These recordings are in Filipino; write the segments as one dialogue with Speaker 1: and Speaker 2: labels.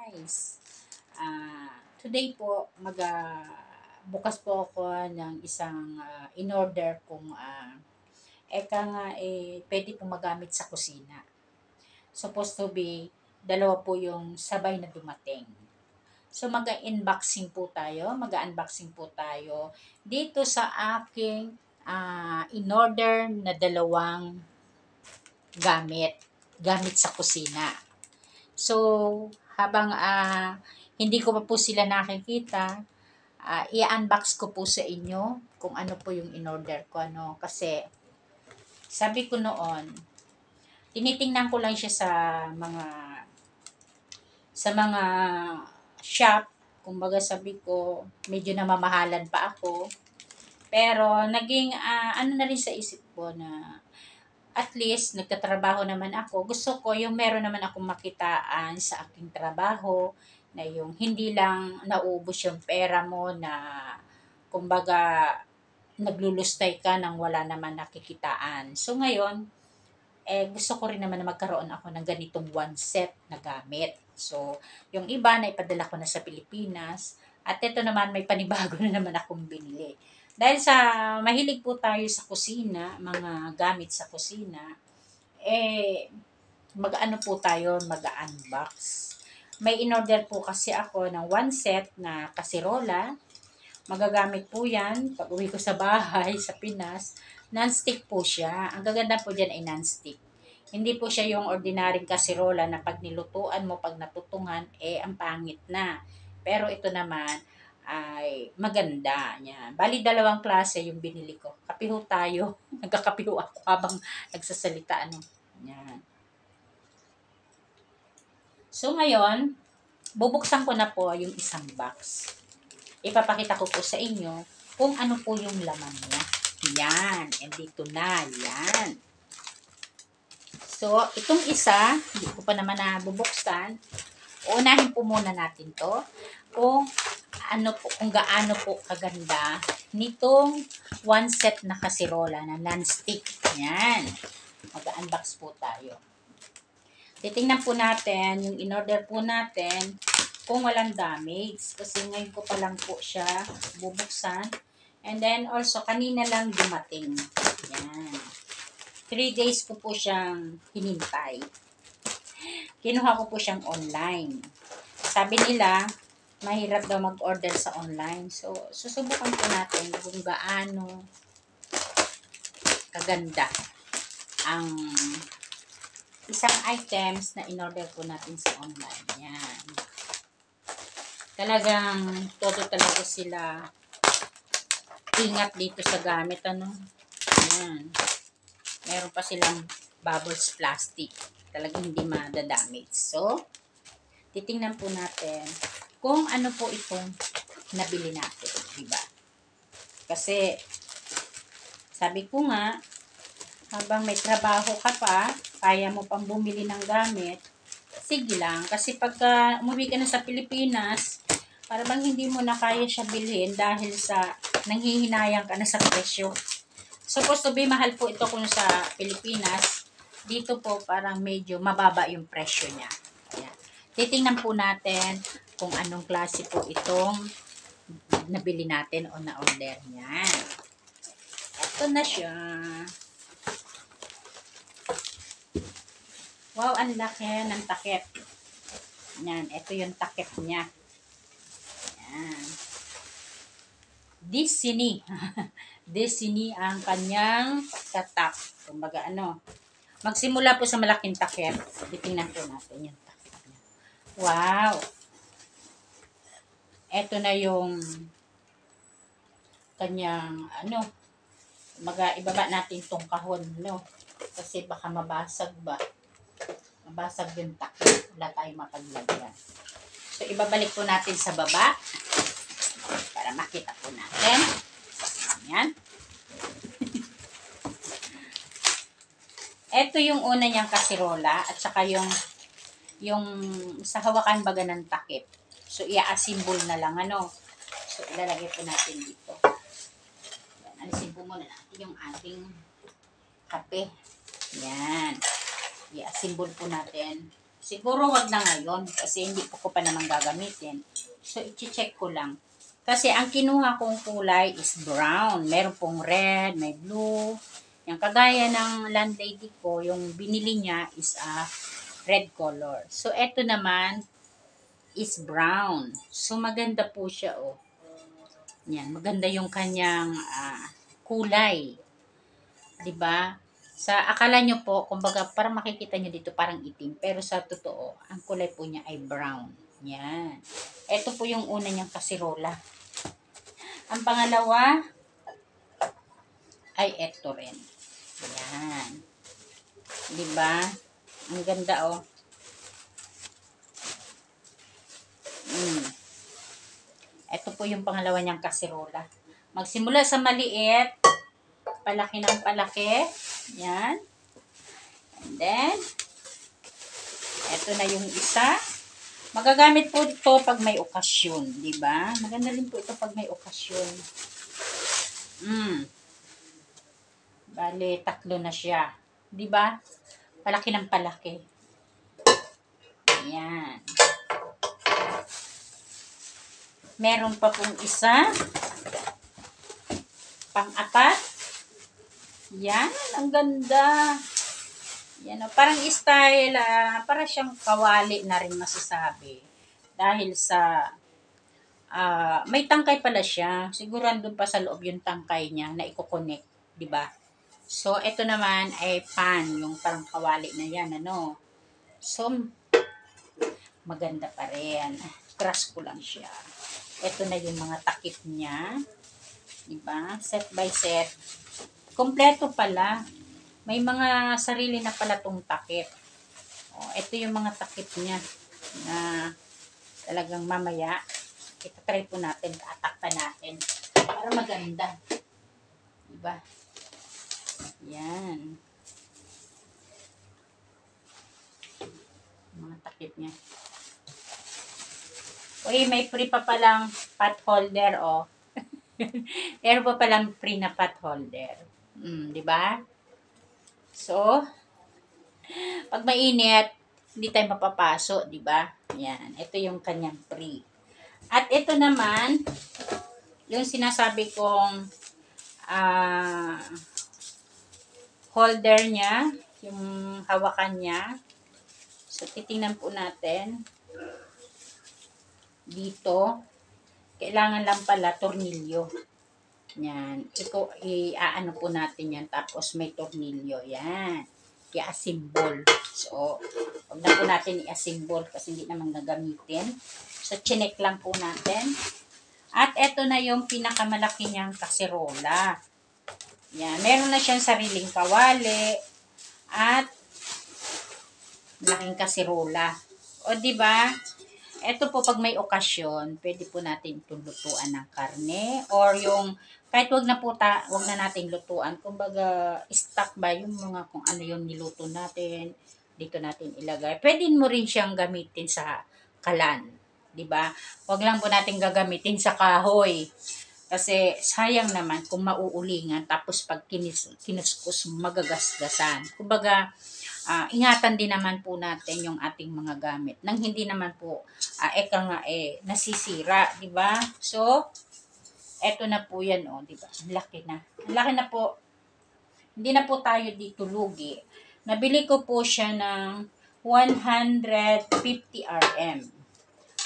Speaker 1: guys. Today po, bukas po ako ng isang in-order kung eka nga pwede po magamit sa kusina. Supposed to be, dalawa po yung sabay na dumating. So mag-unboxing po tayo, dito sa aking in-order na dalawang gamit sa kusina. So, habang hindi ko pa po sila nakikita, i-unbox ko po sa inyo kung ano po yung in-order ko. Kasi, sabi ko noon, tinitingnan ko lang siya sa mga shop. Kumbaga sabi ko, medyo namamahalan pa ako. Pero, naging, ano na rin sa isip ko na, at least, nagtatrabaho naman ako. Gusto ko yung meron naman akong makitaan sa aking trabaho, na yung hindi lang nauubos yung pera mo na, kumbaga, naglulustay ka nang wala naman nakikitaan. So, ngayon, gusto ko rin naman na magkaroon ako ng ganitong one set na gamit. So, yung iba na ipadala ko na sa Pilipinas. At ito naman, may panibago na naman akong binili. Dahil sa mahilig po tayo sa kusina, mga gamit sa kusina, mag-ano po tayo, mag-unbox. May in-order po kasi ako ng one set na kasirola. Magagamit po yan pag uwi ko sa bahay, sa Pinas. Non-stick po siya. Ang gaganda po dyan ay non-stick. Hindi po siya yung ordinaryong kasirola na pag nilutuan mo, pag natutungan, ang pangit na. Pero ito naman, ay maganda. Yan. Bali, dalawang klase yung binili ko. Kapiho tayo. Nagkakapiho ako habang nagsasalita. Yan. So, ngayon, bubuksan ko na po yung isang box. Ipapakita ko po sa inyo kung ano po yung laman niya. Yan. And dito na. Yan. So, itong isa, hindi ko pa naman nabubuksan. Unahin po muna natin to kung gaano po kaganda nitong one set na kasirola na non-stick. Yan. Mag-unbox po tayo. Titingnan po natin yung in-order po natin kung walang damage. Kasi ngayon ko pa lang po siya bubuksan. And then also kanina lang dumating. Yan. 3 days ko po siyang hinintay. Kinuha ko po siyang online. Sabi nila, mahirap daw mag-order sa online. So, susubukan po natin kung gaano kaganda ang isang items na in-order po natin sa online. Yan. Talagang todo talaga sila ingat dito sa gamit. Yan. Meron pa silang bubbles plastic. Talagang hindi madadamage. So, titingnan po natin kung ano po itong nabili natin. Diba? Kasi, sabi ko nga, habang may trabaho ka pa, kaya mo pang bumili ng gamit, sige lang. Kasi pagka umuwi ka na sa Pilipinas, para bang hindi mo na kaya siya bilhin dahil sa nanghihinayang ka na sa presyo. Supposed to be mahal po ito kung sa Pilipinas. Dito po parang medyo mababa yung presyo niya. Ayan. Titingnan po natin kung anong klase po itong nabili natin o na-order niya. Ito na siya. Wow, ang laki ng takip. Yan, ito yung takip niya. Yan. Disney. Disney ang kanyang katak. Kumbaga magsimula po sa malaking takip. Titingnan po natin yung takip niya. Wow. Ito na yung kanyang ibaba natin tong kahon, kasi baka mabasag ba. Mabasag yung takip. Wala tayong mapaglagyan. So, ibabalik po natin sa baba para makita po natin. Ayan. Ito yung una niyang kasirola at saka yung sa hawakan baga ng takip. So, i-assemble na lang, So, ilalagay po natin dito. Ayan, alisin po muna natin yung ating kape. Yan. I-assemble po natin Siguro wag na ngayon kasi hindi ko pa naman gagamitin. So, i-check ko lang. Kasi ang kinuha kong kulay is brown. Meron pong red, may blue. Yung kagaya ng landlady ko, yung binili niya is a red color. So, eto naman is brown. So, maganda po siya, oh. Yan, maganda yung kanyang kulay. 'Di ba? Sa akala nyo po, kumbaga, para makikita nyo dito parang itim. Pero sa totoo, ang kulay po niya ay brown. Yan. Ito po yung una niyang kasirola. Ang pangalawa ay ito rin. Yan. 'Di ba? Ang ganda, oh. Ito po yung pangalawa niyang kasirola. Magsimula sa maliit, palaki ng palaki. Yan. And then, ito na yung isa. Magagamit po ito pag may okasyon, di ba? Maganda rin po ito pag may okasyon. Bale, tatlo na siya. Di ba? Palaki ng palaki. Yan. Meron pa pong isa. Pang-apat. Yan, ang ganda. Yan, parang style, para siyang kawali na rin masasabi. Dahil sa, may tangkay pala siya. Siguro andun pa sa loob yung tangkay niya na i-connect, di ba? So, ito naman ay pan, yung parang kawali na yan, ano. So, maganda pa rin. Crush ko lang siya. Ito na yung mga takip niya. Diba? Set by set. Kompleto pala. May mga sarili na pala tong takip. O, ito yung mga takip niya na talagang mamaya itatry po natin, atakpan natin para maganda. Diba? Yan. Mga takip niya. Uy, may free pa palang pot holder, oh. Meron pa palang free na pot holder. Di ba? So, pag mainit, hindi tayo mapapaso, di ba? Yan. Ito yung kanyang free. At ito naman, yung sinasabi kong holder niya, yung hawakan niya. So, titingnan po natin. Dito, kailangan lang pala tornilyo. Yan. I-aano po natin yan. Tapos may tornilyo. Yan. I-assemble. So, huwag na po natin i-assemble kasi hindi naman gagamitin. So, chinek lang po natin. At eto na yung pinakamalaki niyang kaserola. Yan. Meron na siyang sariling kawali. At malaking kaserola. O, diba? Ito po pag may okasyon, pwede po natin itong lutuan ng karne or yung kahit wag na nating lutuan, kumbaga stock ba yung mga kung ano yung niluto natin, dito natin ilagay. Pwede mo rin siyang gamitin sa kalan, 'di ba? Wag lang po natin gagamitin sa kahoy. Kasi sayang naman kung mauulingan tapos pag kinuskus magagasgasan. Kumbaga ingatan din naman po natin yung ating mga gamit nang hindi naman po nasisira, di ba? So, eto na po yan, oh, di ba? Laki na. Laki na po. Hindi na po tayo dito lugi. Nabili ko po siya ng 150 RM.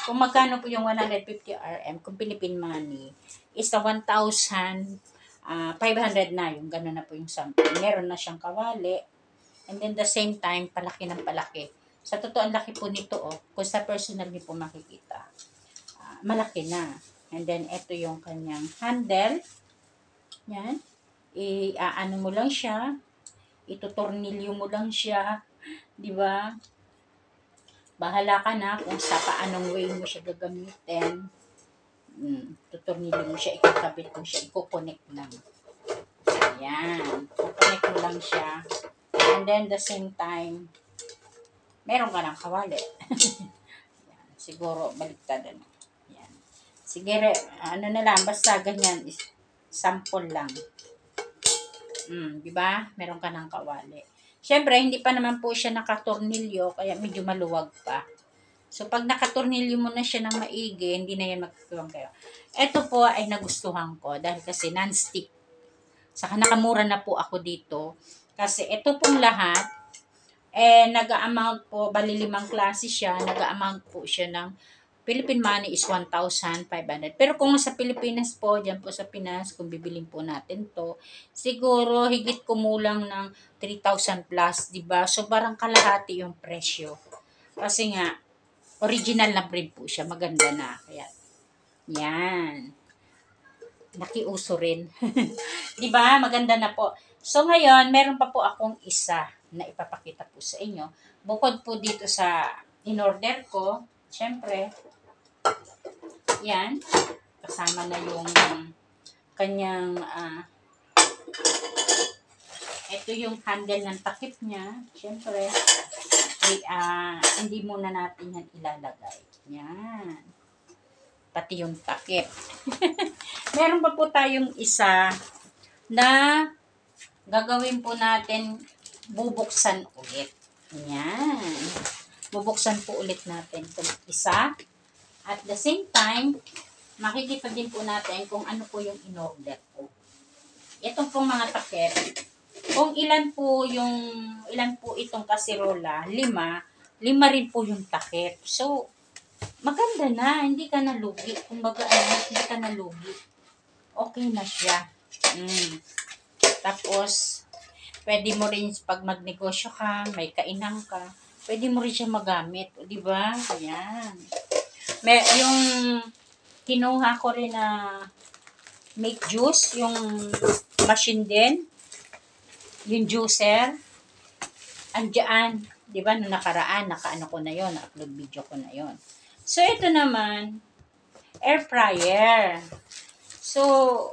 Speaker 1: Kung magkano po yung 150 RM, kung Philippine money, is 1,500 na. Yung gano'n na po yung something. Meron na siyang kawali. And then the same time, palaki ng palaki. Sa totoo, ang laki po nito, oh. Kung sa personal niyo po makikita. Malaki na. And then, ito yung kanyang handle. Yan. Ano mo lang siya. Itutornilyo mo lang siya. Di ba? Bahala ka na kung sa paanong way mo siya gagamitin. Tutornilyo mo siya, ikakabit mo siya, i-connect lang. Yan. I-connect mo lang siya. And then, the same time, meron ka ng kawali. Yan. Siguro, baliktad. Yan. Sige, ano na lang, basta ganyan, sample lang. Diba? Meron ka ng kawali. Siyempre, hindi pa naman po siya nakatornilyo, kaya medyo maluwag pa. So, pag nakatornilyo mo na siya ng maigi, hindi na yan magkakaroon kayo. Ito po ay nagustuhan ko dahil kasi non-stick. Saka nakamura na po ako dito. Kasi ito pong lahat, nag-amount po, bali 5 klase siya, nag-amount po siya ng Philippine money is 1,500. Pero kung sa Pilipinas po, dyan po sa Pinas, kung bibiling po natin to, siguro higit kumulang ng 3,000 plus, di ba? So, parang kalahati yung presyo. Kasi nga, original na breed po siya. Maganda na. Kaya, yan. Nakiuso rin. Di ba? Maganda na po. So, ngayon, meron pa po akong isa na ipapakita po sa inyo. Bukod po dito sa in-order ko, syempre, yan. Kasama na yung kanyang, ito yung handle ng takip niya. Syempre, hindi muna natin yan ilalagay. Yan. Pati yung takip. Meron pa po tayong isa na gagawin po natin, bubuksan ulit. Yan. Bubuksan po ulit natin itong isa. At the same time, makikita din po natin kung ano po yung in-order ko. Itong pong mga takip, kung ilan po itong kasirola, 5 rin po yung takip. So, maganda na, hindi ka nalugi. Kumbaga, hindi ka nalugi. Okay na siya. Tapos, pwede mo rin pag magnegosyo ka, may kainang ka, pwede mo rin siya magamit. O, diba? Ayan. Yung kinuha ko rin na make juice, yung machine din, yung juicer, andyan, di ba, nung nakaraan, nakaano ko na yon, na-upload video ko na yon. So, ito naman, air fryer. So,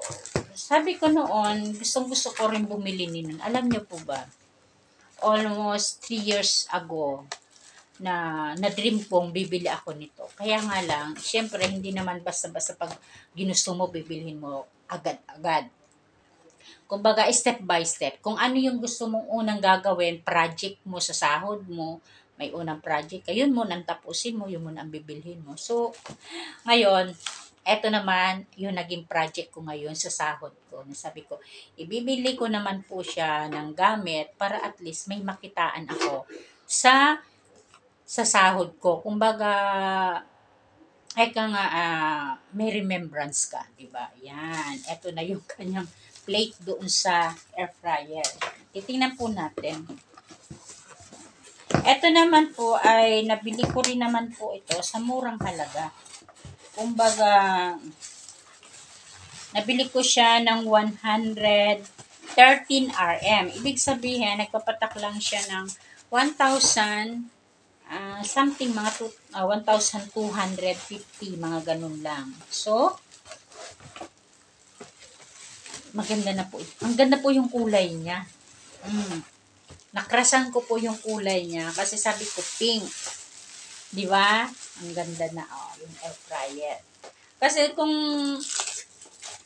Speaker 1: sabi ko noon, gustong-gusto ko rin bumili nun. Alam niyo po ba, almost 3 years ago, na-dream kong bibili ako nito. Kaya nga lang, syempre, hindi naman basta-basta pag ginusto mo, bibilhin mo agad-agad. Kumbaga, step by step. Kung ano yung gusto mong unang gagawin, project mo sa sahod mo, may unang project, ayun mo, nang tapusin mo, yun mo nang bibilhin mo. So, ngayon, eto naman, yung naging project ko ngayon sa sahod ko. Sabi ko, ibibili ko naman po siya ng gamit para at least may makitaan ako sa sahod ko. Kumbaga, may remembrance ka, di ba? Yan. Ito na yung kanyang plate doon sa air fryer. Titingnan po natin. Ito naman po ay nabili ko rin naman po ito sa murang halaga. Kumbaga, nabili ko siya ng 113 RM. Ibig sabihin, nagpapatak lang siya ng 1,000 something, mga 1,250, mga ganun lang. So, maganda na po. Ang ganda po yung kulay niya. Nakrasan ko po yung kulay niya kasi sabi ko pink. Di ba? Ang ganda na, yung air fryer. Kasi kung,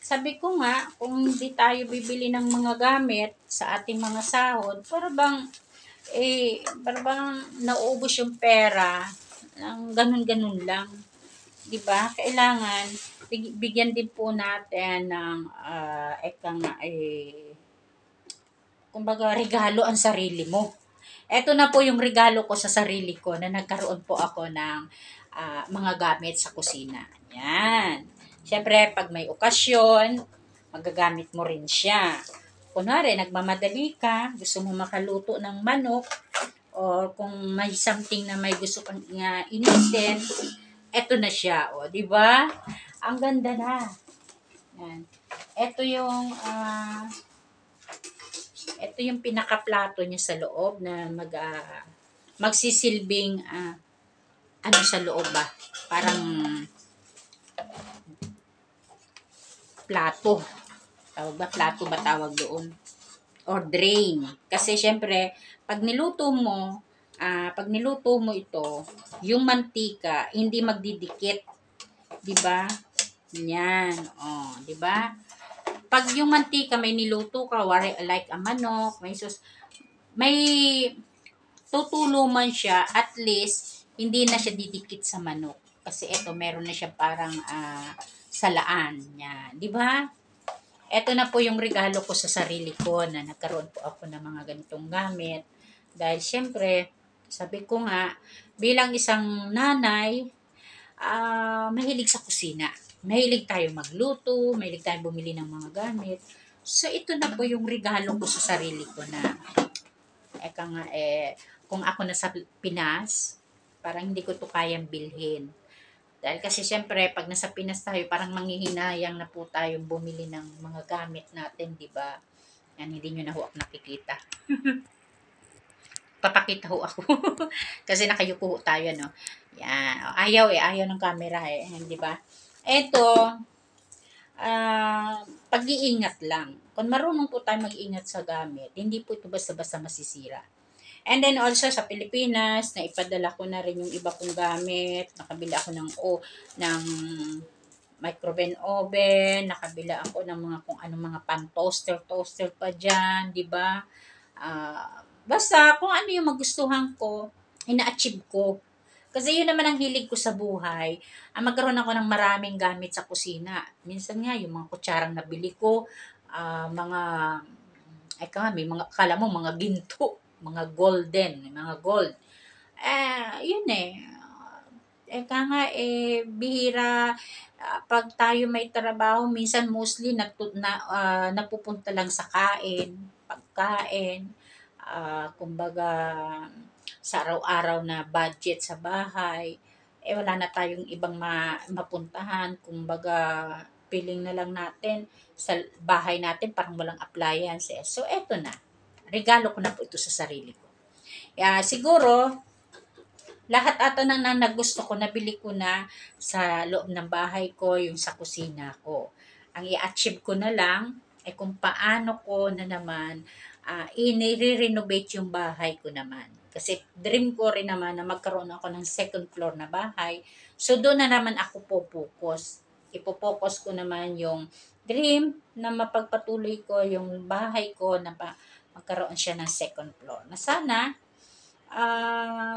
Speaker 1: sabi ko nga, kung hindi tayo bibili ng mga gamit sa ating mga sahod, para bang nauubos yung pera ng ganun-ganun lang. Diba? Kailangan bigyan din po natin ng kumbaga regalo ang sarili mo. Ito na po yung regalo ko sa sarili ko na nagkaroon po ako ng mga gamit sa kusina. Yan. Siyempre, pag may okasyon, magagamit mo rin siya. Kunwari, nagmamadali ka, gusto mo makaluto ng manok, or kung may something na may gusto kang initin, eto na siya, di ba? Ang ganda na. Yan. Ito yung pinaka-plato niya sa loob na magsisilbing ano sa loob ba? Parang plato. Plato ba tawag doon? Or drain. Kasi syempre, pag niluto mo ito, yung mantika, hindi magdidikit. Diba? Yan. Diba? Pag yung mantika may niluto ka, like a manok, may sus, may tutulo man siya, at least, hindi na siya didikit sa manok. Kasi ito, meron na siya parang salaan niya. Di ba? Ito na po yung regalo ko sa sarili ko na nagkaroon po ako ng mga ganitong gamit. Dahil syempre, sabi ko nga, bilang isang nanay, mahilig sa kusina. Mahilig tayo magluto, mahilig tayo bumili ng mga gamit. So, ito na po yung regalo ko sa sarili ko na, kung ako nasa Pinas, parang hindi ko to kayang bilhin. Dahil kasi syempre, pag nasa Pinas tayo, parang manghihinayang na po tayong bumili ng mga gamit natin, di ba? Yan, hindi nyo na ho ako nakikita. Papakita ho ako. Kasi nakayuko ho tayo, no? Yan. Ayaw ng camera eh. Di ba? Ito, pag-iingat lang. Kung marunong po tayo mag-ingat sa gamit, hindi po ito basta-basta masisira. And then also sa Pilipinas, naipadala ko na rin yung iba kong gamit. Nakabili ako ng microwave oven, nakabila ako ng mga kung anong mga toaster pa dyan, di ba? Basta kung ano yung magustuhan ko, ina-achieve ko. Kasi yun naman ang hilig ko sa buhay. Magkaroon ako ng maraming gamit sa kusina. Minsan nga, yung mga kutsarang nabili ko, mga, may mga, kala mo, mga ginto, mga golden, mga gold. Yun eh. Bihira, pag tayo may trabaho, minsan mostly napupunta lang sa pagkain, kumbaga sa araw-araw na budget sa bahay, wala na tayong ibang mapuntahan, kumbaga piling na lang natin sa bahay natin parang walang appliances. So eto na, regalo ko na po ito sa sarili ko. Siguro lahat ata na nagusto ko, nabili ko na sa loob ng bahay ko, yung sa kusina ko. Ang i-achieve ko na lang ay kung paano ko na naman i-renovate yung bahay ko naman. Kasi dream ko rin naman na magkaroon ako ng second floor na bahay. So doon na naman ako po-focus. Ipo-focus ko naman yung dream na mapagpatuloy ko yung bahay ko na magkaroon siya ng second floor. Na sana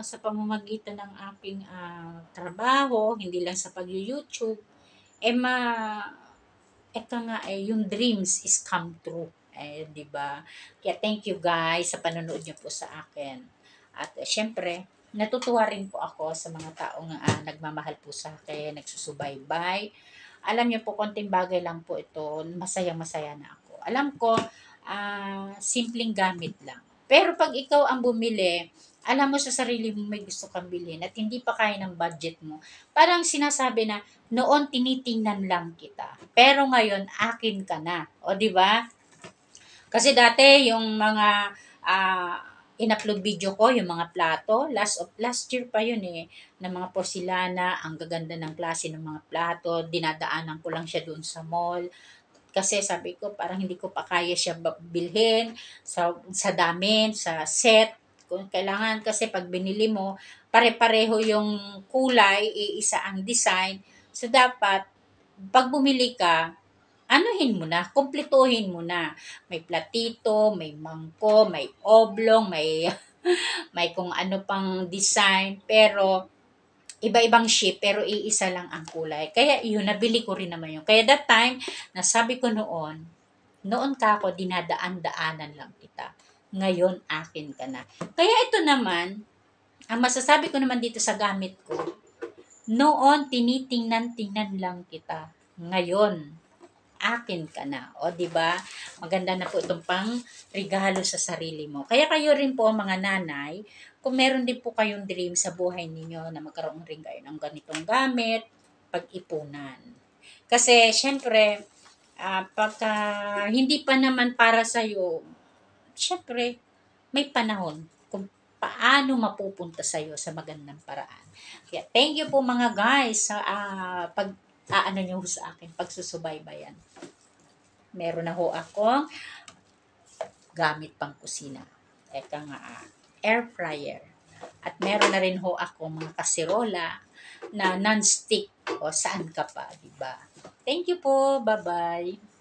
Speaker 1: sa pamamagitan ng aking trabaho, hindi lang sa pag-YouTube, eto nga yung dreams is come true. Di ba? Kaya thank you guys sa panonood niyo po sa akin. At syempre, natutuwa rin po ako sa mga taong nagmamahal po sa akin, nagsusubaybay. Alam niyo po, konting bagay lang po ito, masayang-masaya na ako. Alam ko, simpleng gamit lang. Pero pag ikaw ang bumili, alam mo sa sarili mo may gusto kang bilhin at hindi pa kaya ng budget mo, parang sinasabi na, noon tinitingnan lang kita. Pero ngayon, akin ka na. O, di ba? Kasi dati, yung mga in-upload video ko, yung mga plato, last year pa yun eh, ng mga porcelana, ang gaganda ng klase ng mga plato, dinadaanan ko lang siya doon sa mall. Kasi sabi ko, parang hindi ko pa kaya siya bilhin sa dami, sa set. Kung kailangan kasi pag binili mo, pare-pareho yung kulay, iisa ang design. So, dapat, pag bumili ka, anuhin mo na, kumpletuhin mo na. May platito, may mangko, may oblong, may, may kung ano pang design. Pero, iba-ibang shape, pero iisa lang ang kulay. Kaya yun, nabili ko rin naman yun. Kaya that time, nasabi ko noon ka ako, dinadaan-daanan lang kita. Ngayon, akin ka na. Kaya ito naman, ang masasabi ko naman dito sa gamit ko, noon, tinitingnan-tingnan lang kita. Ngayon, akin ka na. O, di ba? Maganda na po itong pang regalo sa sarili mo. Kaya kayo rin po, mga nanay, kung meron din po kayong dream sa buhay ninyo na magkaroon rin kayo ng ganitong gamit, pag-ipunan. Kasi, syempre, pagka hindi pa naman para sa'yo, syempre, may panahon kung paano mapupunta sa'yo sa magandang paraan. Kaya, thank you po mga guys sa nyo sa akin, pagsusubaybayan. Meron na ho akong gamit pang kusina. Eka nga, air fryer. At meron na rin ho ako mga kasirola na non-stick o saan ka pa, diba? Thank you po. Bye-bye.